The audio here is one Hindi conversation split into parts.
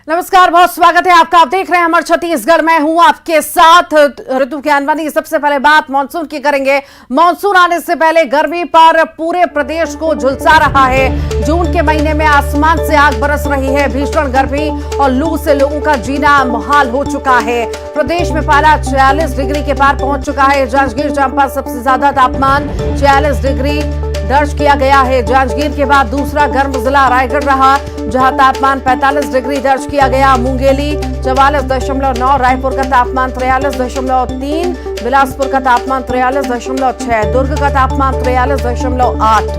नमस्कार, बहुत स्वागत है आपका। आप देख रहे हैं अमर छत्तीसगढ़। मैं हूं आपके साथ ऋतु ज्ञानवानी। सबसे पहले बात मानसून की करेंगे। मानसून आने से पहले गर्मी पर पूरे प्रदेश को झुलसा रहा है। जून के महीने में आसमान से आग बरस रही है। भीषण गर्मी और लू से लोगों का जीना मुहाल हो चुका है। प्रदेश में पारा 46 डिग्री के पार पहुंच चुका है। जांजगीर चांपा सबसे ज्यादा तापमान 46 डिग्री दर्ज किया गया है। जांजगीर के बाद दूसरा गर्म जिला रायगढ़ रहा, जहां तापमान 45 डिग्री दर्ज किया गया। मुंगेली 44.9, रायपुर का तापमान 43.3, बिलासपुर का तापमान 43.6, दुर्ग का तापमान 43.8,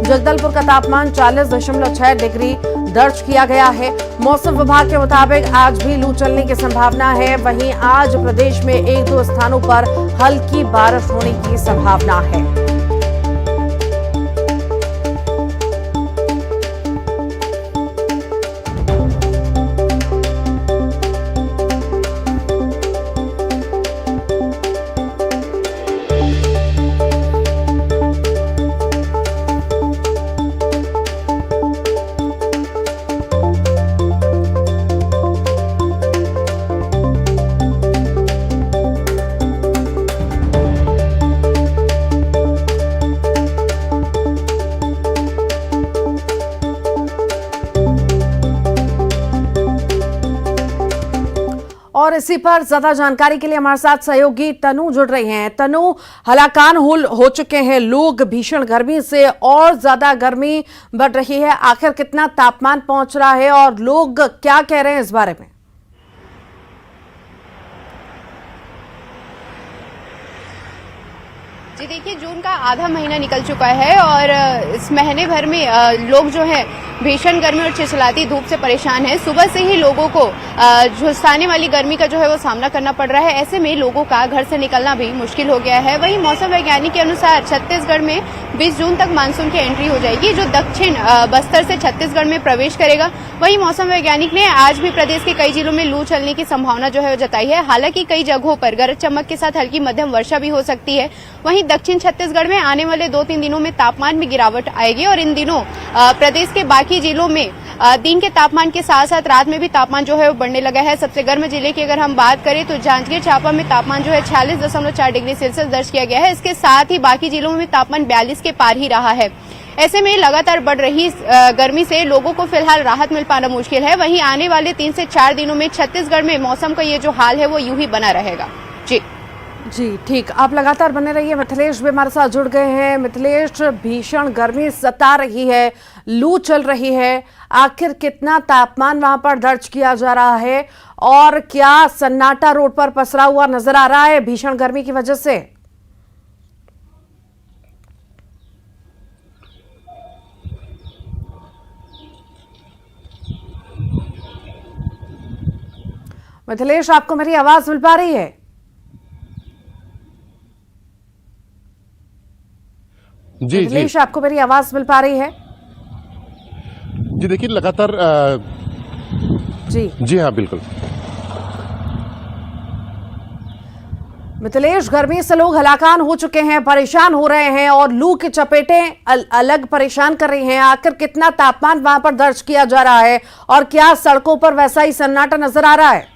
जगदलपुर का तापमान 40.6 डिग्री दर्ज किया गया है। मौसम विभाग के मुताबिक आज भी लू चलने की संभावना है। वहीं आज प्रदेश में 1-2 स्थानों पर हल्की बारिश होने की संभावना है। और इसी पर ज्यादा जानकारी के लिए हमारे साथ सहयोगी तनु जुड़ रही हैं। तनु, हलाकान हो चुके हैं लोग भीषण गर्मी से, और ज्यादा गर्मी बढ़ रही है। आखिर कितना तापमान पहुंच रहा है और लोग क्या कह रहे हैं इस बारे में? जी देखिए, जून का आधा महीना निकल चुका है और इस महीने भर में लोग जो है भीषण गर्मी और चिलचिलाती धूप से परेशान हैं। सुबह से ही लोगों को झुलसाने वाली गर्मी का जो है वो सामना करना पड़ रहा है। ऐसे में लोगों का घर से निकलना भी मुश्किल हो गया है। वहीं मौसम वैज्ञानिक के अनुसार छत्तीसगढ़ में 20 जून तक मानसून की एंट्री हो जाएगी, जो दक्षिण बस्तर से छत्तीसगढ़ में प्रवेश करेगा। वहीं मौसम वैज्ञानिक ने आज भी प्रदेश के कई जिलों में लू चलने की संभावना जो है वो जताई है। हालांकि कई जगहों पर गरज चमक के साथ हल्की मध्यम वर्षा भी हो सकती है। वहीं दक्षिण छत्तीसगढ़ में आने वाले 2-3 दिनों में तापमान में गिरावट आएगी और इन दिनों प्रदेश के बाकी जिलों में दिन के तापमान के साथ साथ रात में भी तापमान जो है वो बढ़ने लगा है। सबसे गर्म जिले की अगर हम बात करें तो जांजगीर चांपा में तापमान जो है 46.4 डिग्री सेल्सियस दर्ज किया गया है। इसके साथ ही बाकी जिलों में तापमान 42 के पार ही रहा है। ऐसे में लगातार बढ़ रही गर्मी से लोगों को फिलहाल राहत मिल पाना मुश्किल है। वहीं आने वाले 3 से 4 दिनों में छत्तीसगढ़ में मौसम का ये जो हाल है वो यूं ही बना रहेगा। जी ठीक, आप लगातार बने रहिए। मिथिलेश भी हमारे साथ जुड़ गए हैं। मिथिलेश, भीषण गर्मी सता रही है, लू चल रही है, आखिर कितना तापमान वहां पर दर्ज किया जा रहा है और क्या सन्नाटा रोड पर पसरा हुआ नजर आ रहा है भीषण गर्मी की वजह से? मिथिलेश, आपको मेरी आवाज मिल पा रही है? जी मिथिलेश, आपको मेरी आवाज मिल पा रही है? जी देखिए, लगातार जी हाँ, बिल्कुल। मिथिलेश, गर्मी से लोग हलाकान हो चुके हैं, परेशान हो रहे हैं और लू की चपेटें अलग परेशान कर रही हैं। आखिर कितना तापमान वहां पर दर्ज किया जा रहा है और क्या सड़कों पर वैसा ही सन्नाटा नजर आ रहा है?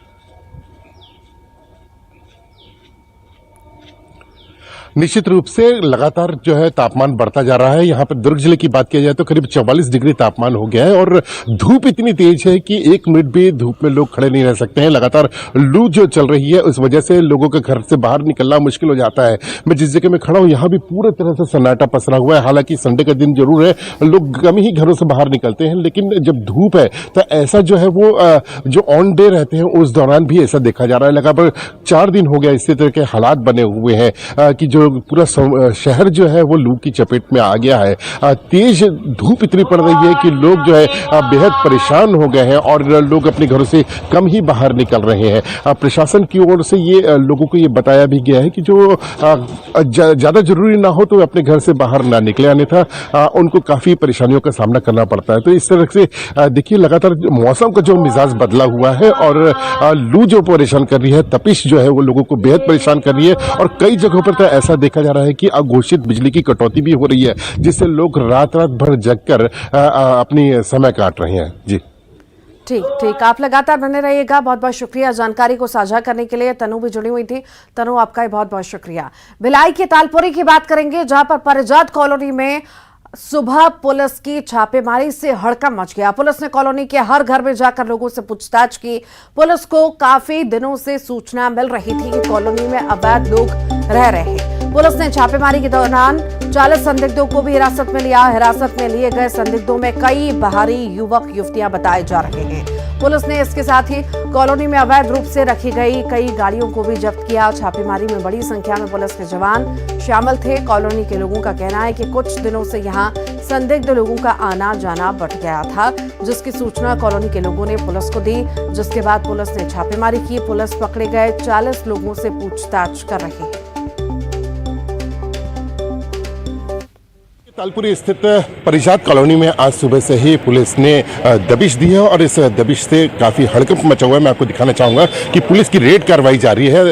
निश्चित रूप से लगातार जो है तापमान बढ़ता जा रहा है। यहाँ पर दुर्ग जिले की बात किया जाए तो करीब 44 डिग्री तापमान हो गया है और धूप इतनी तेज है कि 1 मिनट भी धूप में लोग खड़े नहीं रह सकते हैं। लगातार लू जो चल रही है उस वजह से लोगों के घर से बाहर निकलना मुश्किल हो जाता है। मैं जिस जगह में खड़ा हूँ यहाँ भी पूरे तरह से सन्नाटा पसरा हुआ है। हालांकि संडे का दिन जरूर है, लोग कम ही घरों से बाहर निकलते हैं, लेकिन जब धूप है तो ऐसा जो है वो जो ऑन डे रहते हैं उस दौरान भी ऐसा देखा जा रहा है। लगभग 4 दिन हो गया इसी तरह के हालात बने हुए हैं कि जो पूरा शहर जो है वो लू की चपेट में आ गया है। तेज धूप इतनी पड़ रही है कि लोग जो है बेहद परेशान हो गए हैं और लोग अपने घरों से कम ही बाहर निकल रहे हैं। प्रशासन की ओर से ये लोगों को ये बताया भी गया है कि जो ज्यादा जरूरी ना हो तो अपने घर से बाहर ना निकले, अन्यथा उनको काफी परेशानियों का सामना करना पड़ता है। तो इस तरह से देखिए लगातार मौसम का जो मिजाज बदला हुआ है और लू जो परेशान कर रही है, तपिश जो है वो लोगों को बेहद परेशान कर रही है और कई जगहों पर तो ऐसा देखा जा रहा है कि अघोषित बिजली की कटौती भी हो रही है, जिससे लोग रात रात भर जगकर अपनी समय काट रहे हैं। जी ठीक ठीक, आप लगातार बने रहिएगा। बहुत बहुत शुक्रिया जानकारी को साझा करने के लिए। तनु भी जुड़ी हुई थी। तनु, आपका बहुत बहुत शुक्रिया। भिलाई की तालपुरी की बात करेंगे, जहां पर परिजात कॉलोनी में सुबह पुलिस की छापेमारी से हड़कंप मच गया। पुलिस ने कॉलोनी के हर घर में जाकर लोगों से पूछताछ की। पुलिस को काफी दिनों से सूचना मिल रही थी कि कॉलोनी में अवैध लोग रह रहे हैं। पुलिस ने छापेमारी के दौरान 40 संदिग्धों को भी हिरासत में लिया। हिरासत में लिए गए संदिग्धों में कई बाहरी युवक युवतियां बताए जा रहे हैं। पुलिस ने इसके साथ ही कॉलोनी में अवैध रूप से रखी गई कई गाड़ियों को भी जब्त किया। छापेमारी में बड़ी संख्या में पुलिस के जवान शामिल थे। कॉलोनी के लोगों का कहना है कि कुछ दिनों से यहाँ संदिग्ध लोगों का आना जाना बढ़ गया था, जिसकी सूचना कॉलोनी के लोगों ने पुलिस को दी, जिसके बाद पुलिस ने छापेमारी की। पुलिस पकड़े गए 40 लोगों से पूछताछ कर रही है। तालपुरी स्थित परिजात कॉलोनी में आज सुबह से ही पुलिस ने दबिश दी है और इस दबिश से काफी हड़कंप मचा हुआ है। मैं आपको दिखाना चाहूंगा कि पुलिस की रेड कार्रवाई जारी है।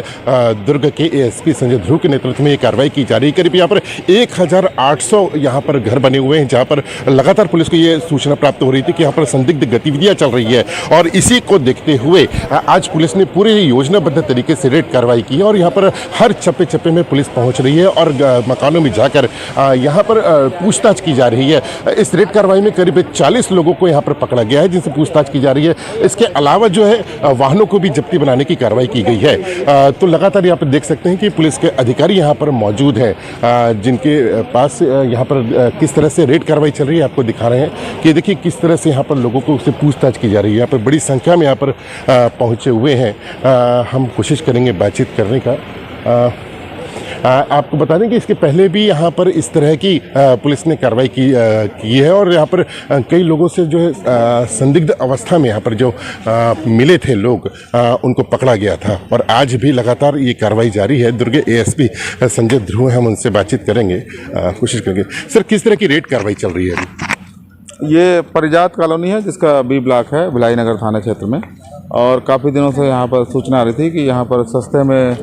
दुर्ग के एएसपी संजय ध्रुव के नेतृत्व में ये कार्रवाई की जा रही है। करीब यहाँ पर 1800 यहाँ पर घर बने हुए हैं, जहाँ पर लगातार पुलिस को ये सूचना प्राप्त हो रही थी कि यहाँ पर संदिग्ध गतिविधियां चल रही है। और इसी को देखते हुए आज पुलिस ने पूरे योजनाबद्ध तरीके से रेड कार्रवाई की है और यहाँ पर हर चप्पे चप्पे में पुलिस पहुंच रही है और मकानों में जाकर यहाँ पर पूछताछ की जा रही है। इस रेड कार्रवाई में करीब 40 लोगों को यहाँ पर पकड़ा गया है, जिनसे पूछताछ की जा रही है। इसके अलावा जो है वाहनों को भी जब्ती बनाने की कार्रवाई की गई है। तो लगातार यहाँ पर देख सकते हैं कि पुलिस के अधिकारी यहाँ पर मौजूद हैं, जिनके पास यहाँ पर किस तरह से रेड कार्रवाई चल रही है आपको दिखा रहे हैं कि देखिए किस तरह से यहाँ पर लोगों को उससे पूछताछ की जा रही है। यहाँ पर बड़ी संख्या में यहाँ पर पहुँचे हुए हैं। हम कोशिश करेंगे बातचीत करने का। आपको बता दें कि इसके पहले भी यहाँ पर इस तरह की पुलिस ने कार्रवाई की है और यहाँ पर कई लोगों से जो है संदिग्ध अवस्था में यहाँ पर जो मिले थे लोग, उनको पकड़ा गया था और आज भी लगातार ये कार्रवाई जारी है। दुर्ग एएसपी संजय ध्रुव, हम उनसे बातचीत करेंगे, कोशिश करेंगे। सर, किस तरह की रेड कार्रवाई चल रही है? ये परिजात कॉलोनी है, जिसका बी ब्लॉक है, भिलाई नगर थाना क्षेत्र में। और काफ़ी दिनों से यहाँ पर सूचना आ रही थी कि यहाँ पर सस्ते में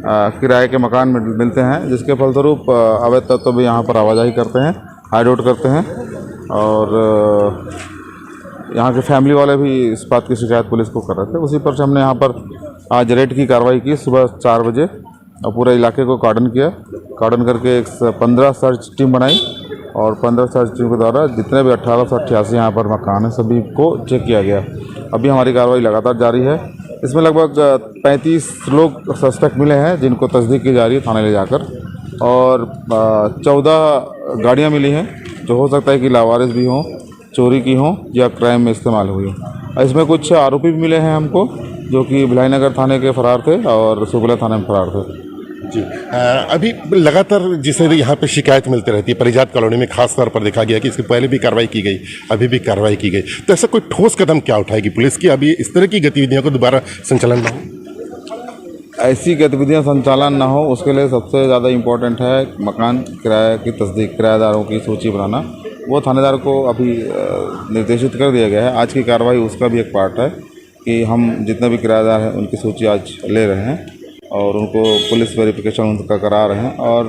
किराए के मकान मिलते हैं, जिसके फलस्वरूप अवैध तत्व भी यहाँ पर आवाजाही करते हैं, हाइड करते हैं। और यहाँ के फैमिली वाले भी इस बात की शिकायत पुलिस को कर रहे थे। उसी पर से हमने यहाँ पर आज रेड की कार्रवाई की सुबह 4 बजे और पूरे इलाके को कार्डन किया। कार्डन करके 15 सर्च टीम बनाई और 15 सर्च टीम के द्वारा जितने भी 1888 यहाँ पर मकान हैं सभी को चेक किया गया। अभी हमारी कार्रवाई लगातार जारी है। इसमें लगभग 35 लोग सस्पेक्ट मिले हैं, जिनको तस्दीक की जा रही है थाने ले जाकर। और 14 गाड़ियाँ मिली हैं, जो हो सकता है कि लावारिस भी हों, चोरी की हों या क्राइम में इस्तेमाल हुई हों। इसमें कुछ आरोपी भी मिले हैं हमको, जो कि भिलाई नगर थाने के फरार थे और सुगला थाने में फरार थे। जी, अभी लगातार जिस यहाँ पे शिकायत मिलती रहती है परिजात कॉलोनी में, खास तौर पर देखा गया कि इसके पहले भी कार्रवाई की गई, अभी भी कार्रवाई की गई, तो ऐसा कोई ठोस कदम क्या उठाएगी पुलिस की अभी इस तरह की गतिविधियों को दोबारा संचालन ना हो? ऐसी गतिविधियां संचालन ना हो, उसके लिए सबसे ज़्यादा इम्पोर्टेंट है मकान किराए की तस्दीक, किराएदारों की सूची बनाना। वो थानेदार को अभी निर्देशित कर दिया गया है। आज की कार्रवाई उसका भी एक पार्ट है कि हम जितने भी किराएदार हैं उनकी सूची आज ले रहे हैं और उनको पुलिस वेरिफिकेशन उनका करा रहे हैं। और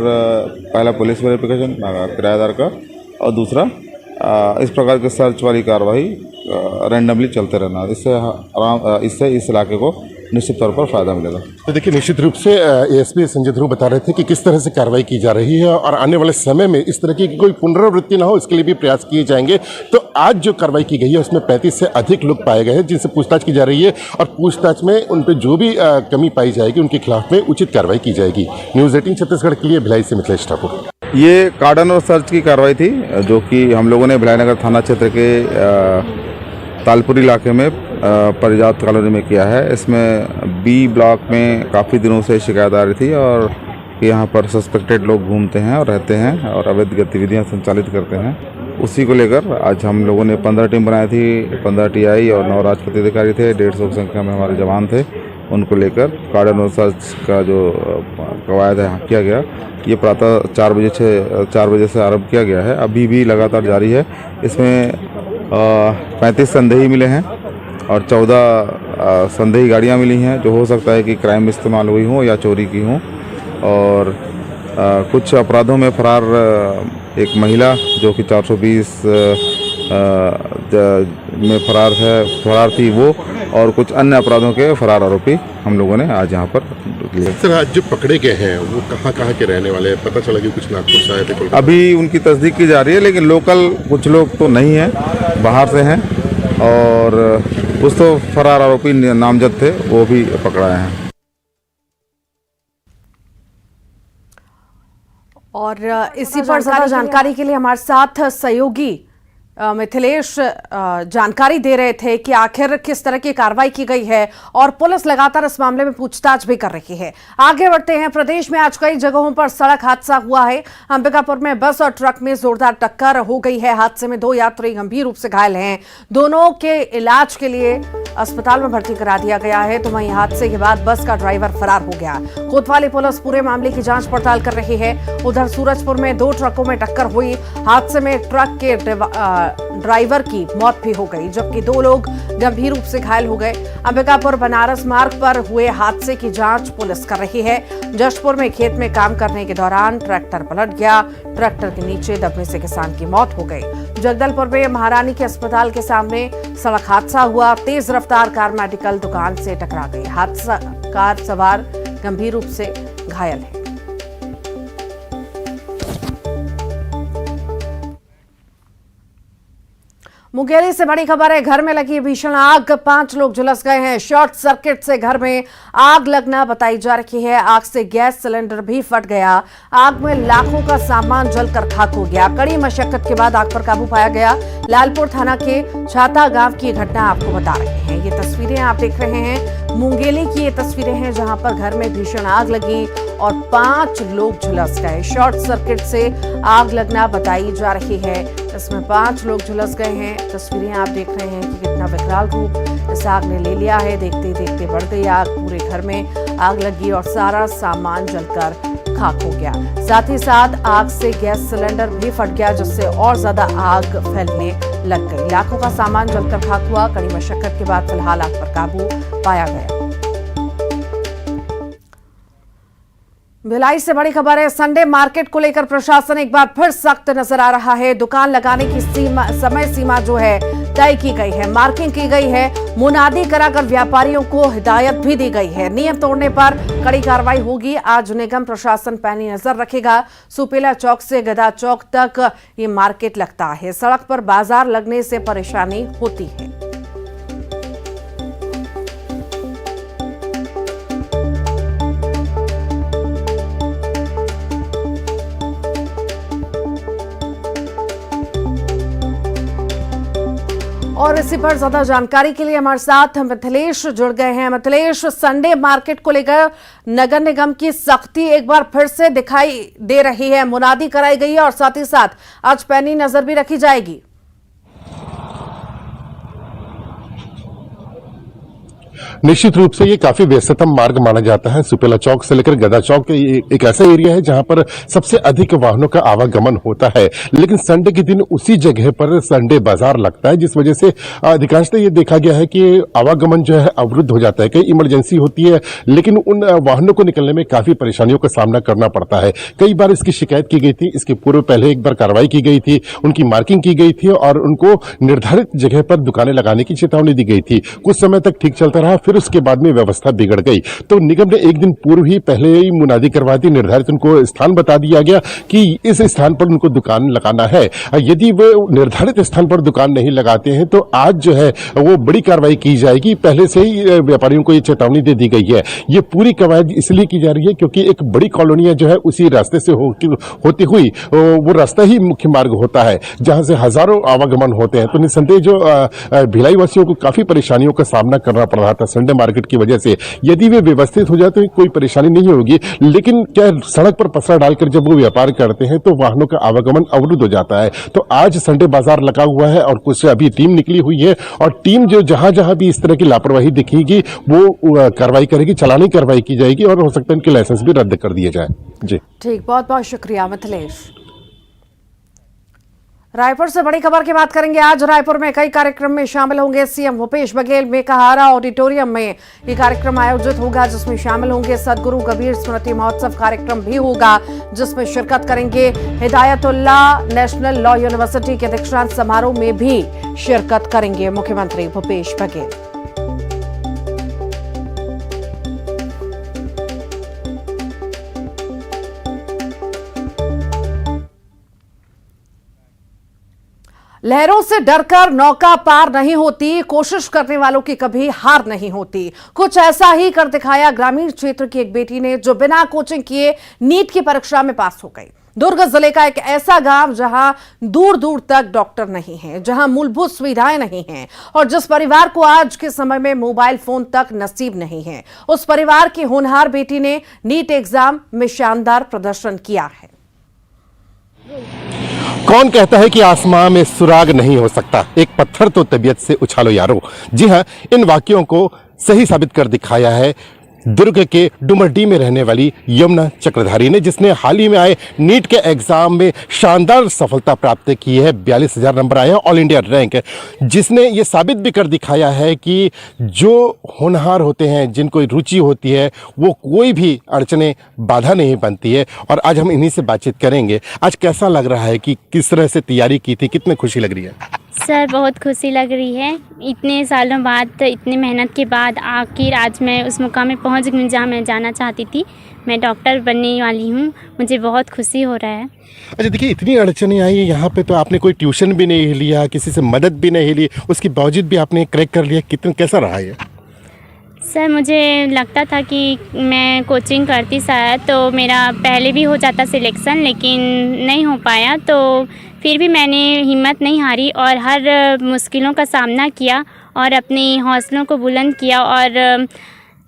पहला पुलिस वेरिफिकेशन किराएदार का और दूसरा इस प्रकार की सर्च वाली कार्रवाई रैंडमली चलते रहना। इससे इस इलाके को निश्चित तौर पर फायदा मिलेगा। तो देखिए, निश्चित रूप से एएसपी संजय ध्रुव बता रहे थे कि किस तरह से कार्रवाई की जा रही है और आने वाले समय में इस तरह की कोई पुनरावृत्ति ना हो, इसके लिए भी प्रयास किए जाएंगे। तो आज जो कार्रवाई की गई है उसमें 35 से अधिक लोग पाए गए हैं, जिनसे पूछताछ की जा रही है और पूछताछ में उन पर जो भी कमी पाई जाएगी उनके खिलाफ में उचित कार्रवाई की जाएगी। न्यूज़ 18 छत्तीसगढ़ के लिए भिलाई से मिथिलेश ठाकुर। ये कार्डन और सर्च की कार्रवाई थी, जो कि हम लोगों ने भिलाई नगर थाना क्षेत्र के तालपुरी इलाके में परिजात कॉलोनी में किया है। इसमें बी ब्लॉक में काफ़ी दिनों से शिकायत आ रही थी और यहाँ पर सस्पेक्टेड लोग घूमते हैं और रहते हैं और अवैध गतिविधियाँ संचालित करते हैं। उसी को लेकर आज हम लोगों ने 15 टीम बनाई थी, 15 टीआई और 9 राजपति अधिकारी थे, 150 की संख्या में हमारे जवान थे। उनको लेकर कार्डन और सर्च का जो कवायद है किया गया। ये प्रातः 4 बजे से आरंभ किया गया है, अभी भी लगातार जारी है। इसमें 35 संदेही मिले हैं और 14 संदेही गाड़ियां मिली हैं, जो हो सकता है कि क्राइम में इस्तेमाल हुई हों या चोरी की हों। और कुछ अपराधों में फरार एक महिला, जो कि 420 में फरार थी वो, और कुछ अन्य अपराधों के फरार आरोपी हम लोगों ने आज यहाँ पर लिए। सर आज जो पकड़े गए हैं वो कहाँ कहाँ के रहने वाले हैं? पता चला कि कुछ नागपुर से आए थे, कोलकाता। अभी उनकी तस्दीक की जा रही है, लेकिन लोकल कुछ लोग तो नहीं हैं, बाहर से हैं, और कुछ तो फरार आरोपी नामजद थे, वो भी पकड़ाए हैं। और इसी पर ज्यादा जानकारी के लिए हमारे साथ सहयोगी मिथिलेश जानकारी दे रहे थे कि आखिर किस तरह की कार्रवाई की गई है और पुलिस लगातार इस मामले में पूछताछ भी कर रही है। आगे बढ़ते हैं। प्रदेश में आज कई जगहों पर सड़क हादसा हुआ है। अंबिकापुर में बस और ट्रक में जोरदार टक्कर हो गई है। हादसे में 2 यात्री गंभीर रूप से घायल हैं। दोनों के इलाज के लिए अस्पताल में भर्ती करा दिया गया है। तो वहीं हादसे के बाद बस का ड्राइवर फरार हो गया। कोतवाली पुलिस पूरे मामले की जांच पड़ताल कर रही है। उधर सूरजपुर में 2 ट्रकों में टक्कर हुई। हादसे में ट्रक के ड्राइवर की मौत भी हो गई, जबकि 2 लोग गंभीर रूप से घायल हो गए। अंबिकापुर बनारस मार्ग पर हुए हादसे की जांच पुलिस कर रही है। जशपुर में खेत में काम करने के दौरान ट्रैक्टर पलट गया। ट्रैक्टर के नीचे दबने से किसान की मौत हो गई। जगदलपुर में महारानी के अस्पताल के सामने सड़क हादसा हुआ। तेज रफ्तार कार मेडिकल दुकान से टकरा गई। हादसा कार सवार गंभीर रूप से घायल है। मुंगेली से बड़ी खबर है। घर में लगी भीषण आग, 5 लोग झुलस गए हैं। शॉर्ट सर्किट से घर में आग लगना बताई जा रही है। आग से गैस सिलेंडर भी फट गया। आग में लाखों का सामान जलकर खाक हो गया। कड़ी मशक्कत के बाद आग पर काबू पाया गया। लालपुर थाना के छाता गांव की घटना आपको बता रहे हैं। ये तस्वीरें आप देख रहे हैं, मुंगेली की ये तस्वीरें हैं जहां पर घर में भीषण आग लगी और 5 लोग झुलस गए। शॉर्ट सर्किट से आग लगना बताई जा रही है। इसमें 5 लोग झुलस गए हैं। तस्वीरें आप देख रहे हैं कि कितना विकराल रूप इस आग ने ले लिया है। देखते देखते बढ़ गई आग, पूरे घर में आग लगी और सारा सामान जलकर खाक हो गया। साथ ही साथ आग से गैस सिलेंडर भी फट गया, जिससे और ज्यादा आग फैलने लग गई। लाखों का सामान जलकर खाक हुआ। कड़ी मशक्कत के बाद फिलहाल आग पर काबू पाया गया। भिलाई से बड़ी खबर है। संडे मार्केट को लेकर प्रशासन एक बार फिर सख्त नजर आ रहा है। दुकान लगाने की समय सीमा जो है तय की गई है, मार्किंग की गई है। मुनादी कराकर व्यापारियों को हिदायत भी दी गई है। नियम तोड़ने पर कड़ी कार्रवाई होगी। आज निगम प्रशासन पैनी नजर रखेगा। सुपेला चौक से गदा चौक तक ये मार्केट लगता है। सड़क पर बाजार लगने से परेशानी होती है। और इसी पर ज्यादा जानकारी के लिए हमारे साथ मिथिलेश जुड़ गए हैं। मिथिलेश, संडे मार्केट को लेकर नगर निगम की सख्ती एक बार फिर से दिखाई दे रही है। मुनादी कराई गई है और साथ ही साथ आज पैनी नजर भी रखी जाएगी। निश्चित रूप से ये काफी व्यस्ततम मार्ग माना जाता है। सुपेला चौक से लेकर गदा चौक एक ऐसा एरिया है जहां पर सबसे अधिक वाहनों का आवागमन होता है। लेकिन संडे के दिन उसी जगह पर संडे बाजार लगता है, जिस वजह से अधिकांशतः ये देखा गया है कि आवागमन जो है अवरुद्ध हो जाता है। कई इमरजेंसी होती है, लेकिन उन वाहनों को निकलने में काफी परेशानियों का सामना करना पड़ता है। कई बार इसकी शिकायत की गई थी। इसके पूर्व पहले एक बार कार्रवाई की गई थी, उनकी मार्किंग की गई थी और उनको निर्धारित जगह पर दुकानें लगाने की चेतावनी दी गई थी। कुछ समय तक ठीक चलता रहा, फिर उसके बाद में व्यवस्था बिगड़ गई। तो निगम ने एक दिन पूर्व ही पहले ही मुनादी करवा दी। निर्धारित उनको स्थान बता दिया गया कि इस स्थान पर उनको दुकान लगाना है। यदि वे निर्धारित स्थान पर दुकान नहीं लगाते हैं तो आज जो है वो बड़ी कार्रवाई की जाएगी। पहले से ही व्यापारियों को ये चेतावनी दे दी गई है। ये पूरी कवायद इसलिए की जा रही है क्योंकि एक बड़ी कॉलोनियां जो है उसी रास्ते से होती हुई वो रास्ता ही मुख्य मार्ग होता है, जहां से हजारों आवागमन होते हैं। तो निसंदेह जो भिलाई वासियों को काफी परेशानियों का सामना करना पड़ रहा था संडे मार्केट की वजह से। यदि वे व्यवस्थित हो जाए तो कोई परेशानी नहीं होगी, लेकिन क्या सड़क पर पसरा डालकर जब वो व्यापार करते हैं तो वाहनों का आवागमन अवरुद्ध हो जाता है। तो आज संडे बाजार लगा हुआ है और कुछ अभी टीम निकली हुई है और टीम जो जहां जहां भी इस तरह की लापरवाही दिखेगी वो कार्रवाई करेगी, चालानी कार्रवाई की जाएगी और हो सकता है उनके लाइसेंस भी रद्द कर दिए जाए। जी ठीक, बहुत बहुत शुक्रिया मिथिलेश। रायपुर से बड़ी खबर की बात करेंगे। आज रायपुर में कई कार्यक्रम में शामिल होंगे सीएम भूपेश बघेल। मेकाहारा ऑडिटोरियम में ये कार्यक्रम आयोजित होगा, जिसमें शामिल होंगे सदगुरु कबीर स्मृति महोत्सव कार्यक्रम भी होगा, जिसमें शिरकत करेंगे। हिदायतुल्लाह नेशनल लॉ यूनिवर्सिटी के दीक्षांत समारोह में भी शिरकत करेंगे मुख्यमंत्री भूपेश बघेल। लहरों से डरकर नौका पार नहीं होती, कोशिश करने वालों की कभी हार नहीं होती। कुछ ऐसा ही कर दिखाया ग्रामीण क्षेत्र की एक बेटी ने, जो बिना कोचिंग किए नीट की परीक्षा में पास हो गई। दुर्ग जिले का एक ऐसा गांव जहां दूर दूर तक डॉक्टर नहीं है, जहां मूलभूत सुविधाएं नहीं हैं और जिस परिवार को आज के समय में मोबाइल फोन तक नसीब नहीं है, उस परिवार की होनहार बेटी ने नीट एग्जाम में शानदार प्रदर्शन किया है। कौन कहता है कि आसमां में सुराग नहीं हो सकता, एक पत्थर तो तबीयत से उछालो यारो। जी हां, इन वाक्यों को सही साबित कर दिखाया है दुर्ग के डुमरडी में रहने वाली यमुना चक्रधारी ने, जिसने हाल ही में आए नीट के एग्जाम में शानदार सफलता प्राप्त की है। 42,000 नंबर आया, ऑल इंडिया रैंक, जिसने ये साबित भी कर दिखाया है कि जो होनहार होते हैं, जिनको रुचि होती है, वो कोई भी अड़चने बाधा नहीं बनती है। और आज हम इन्हीं से बातचीत करेंगे। आज कैसा लग रहा है कि किस तरह से तैयारी की थी, कितनी खुशी लग रही है? सर बहुत खुशी लग रही है, इतने सालों बाद, इतनी मेहनत के बाद आखिर आज मैं उस मुकाम में पहुंच गई जहां मैं जाना चाहती थी। मैं डॉक्टर बनने वाली हूं, मुझे बहुत खुशी हो रहा है। अच्छा देखिए, इतनी अड़चनें आई यहाँ पे, तो आपने कोई ट्यूशन भी नहीं लिया, किसी से मदद भी नहीं ली, उसके बावजूद भी आपने क्रैक कर लिया, कितना कैसा रहा ये? सर मुझे लगता था कि मैं कोचिंग करती शायद तो मेरा पहले भी हो जाता सिलेक्शन, लेकिन नहीं हो पाया। तो फिर भी मैंने हिम्मत नहीं हारी और हर मुश्किलों का सामना किया और अपनी हौसलों को बुलंद किया और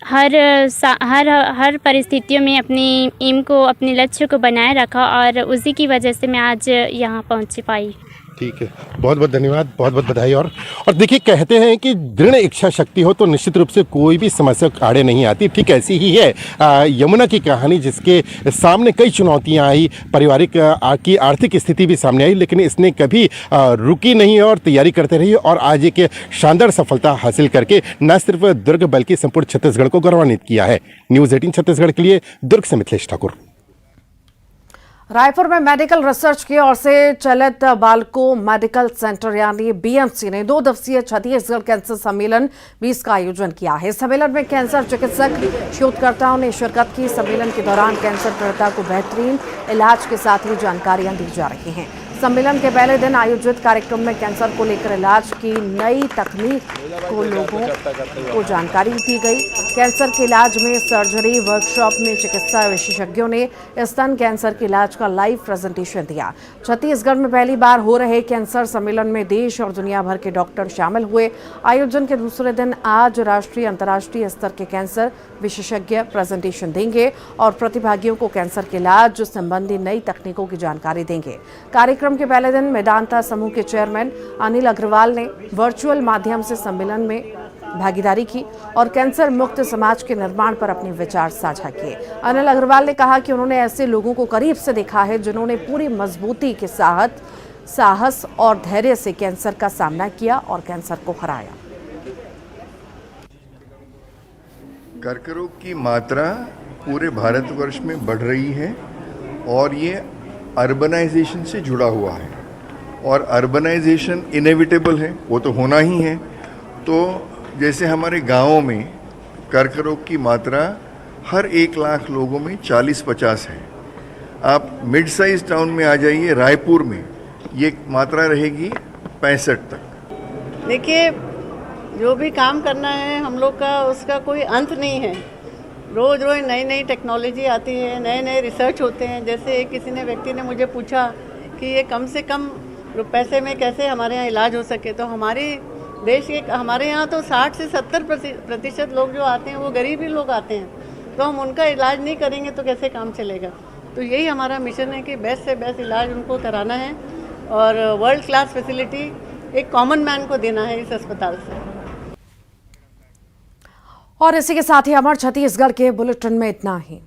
हर परिस्थितियों में अपनी एम को, अपने लक्ष्य को बनाए रखा और उसी की वजह से मैं आज यहाँ पहुँच पाई। ठीक है, बहुत बहुत धन्यवाद, बहुत बहुत बधाई। और देखिए, कहते हैं कि दृढ़ इच्छा शक्ति हो तो निश्चित रूप से कोई भी समस्या आड़े नहीं आती। ठीक ऐसी ही है यमुना की कहानी, जिसके सामने कई चुनौतियां आई, पारिवारिक की आर्थिक स्थिति भी सामने आई, लेकिन इसने कभी रुकी नहीं और तैयारी करते रही और आज एक शानदार सफलता हासिल करके न सिर्फ दुर्ग बल्कि संपूर्ण छत्तीसगढ़ को गौरवान्वित किया है। न्यूज़ 18 छत्तीसगढ़ के लिए दुर्ग से मिथिलेश ठाकुर। रायपुर में मेडिकल रिसर्च की ओर से चलित बालको मेडिकल सेंटर यानी बीएमसी ने 2 दिवसीय छत्तीसगढ़ कैंसर सम्मेलन 20 का आयोजन किया है। सम्मेलन में कैंसर चिकित्सक शोधकर्ताओं ने शिरकत की। सम्मेलन के दौरान कैंसर पीड़िता को बेहतरीन इलाज के साथ ही जानकारियां दी जा रही हैं। सम्मेलन के पहले दिन आयोजित कार्यक्रम में कैंसर को लेकर इलाज की नई तकनीक को लोगों को जानकारी दी गई। कैंसर के इलाज में सर्जरी वर्कशॉप में चिकित्सा विशेषज्ञों ने स्तन कैंसर के इलाज का लाइव प्रेजेंटेशन दिया। छत्तीसगढ़ में पहली बार हो रहे कैंसर सम्मेलन में देश और दुनिया भर के डॉक्टर शामिल हुए। आयोजन के दूसरे दिन आज राष्ट्रीय अंतर्राष्ट्रीय स्तर के कैंसर विशेषज्ञ प्रेजेंटेशन देंगे और प्रतिभागियों को कैंसर के इलाज संबंधी नई तकनीकों की जानकारी देंगे। कार्यक्रम के पहले दिन मेदांता समूह के चेयरमैन अनिल अग्रवाल ने वर्चुअल माध्यम से सम्मेलन में भागीदारी की और कैंसर मुक्त समाज के निर्माण पर अपने विचार साझा किए। अनिल अग्रवाल ने कहा कि उन्होंने ऐसे लोगों को करीब से देखा है जिन्होंने पूरी मजबूती के साथ साहस और धैर्य से कैंसर का सामना किया और कैंसर को हराया। कर्करोग की मात्रा पूरे भारतवर्ष में बढ़ रही है और ये अर्बनाइजेशन से जुड़ा हुआ है और अर्बनाइजेशन इनेविटेबल है, वो तो होना ही है। तो जैसे हमारे गाँवों में कर्करोग की मात्रा हर 1 लाख लोगों में 40-50 है। आप मिड साइज टाउन में आ जाइए, रायपुर में ये मात्रा रहेगी 65 तक। देखिए, जो भी काम करना है हम लोग का, उसका कोई अंत नहीं है। रोज़ रोज़ नई नई टेक्नोलॉजी आती है, नए नए रिसर्च होते हैं। जैसे किसी ने व्यक्ति ने मुझे पूछा कि ये कम से कम पैसे में कैसे हमारे यहाँ इलाज हो सके, तो हमारे यहाँ तो 60 से 70% लोग जो आते हैं वो गरीब ही लोग आते हैं। तो हम उनका इलाज नहीं करेंगे तो कैसे काम चलेगा। तो यही हमारा मिशन है कि बेस्ट से बेस्ट इलाज उनको कराना है और वर्ल्ड क्लास फैसिलिटी एक कॉमन मैन को देना है इस अस्पताल से। और इसी के साथ ही हमारे छत्तीसगढ़ के बुलेटिन में इतना ही।